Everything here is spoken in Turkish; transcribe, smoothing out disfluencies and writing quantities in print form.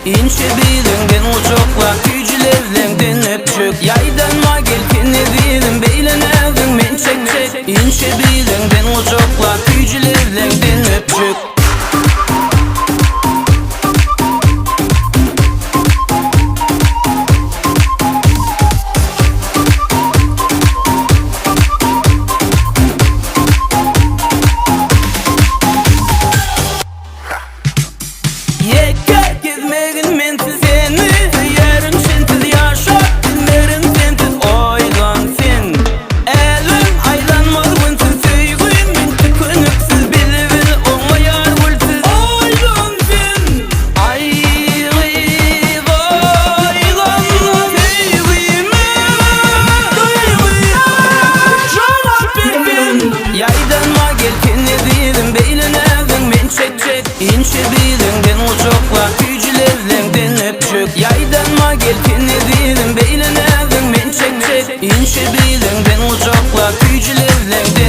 İnçe bilingen uçukla gücülerinden öpçük. Yaydanma gelkini değilim beylen evin men çek. İnçe bilingen uçukla gücülerinden öpçük. İnçe bilingen uçukla gücülerinden öpçük. Yaydanma gelkini değilim beylen evin men çek. İnçe bilingen uçukla gücülerinden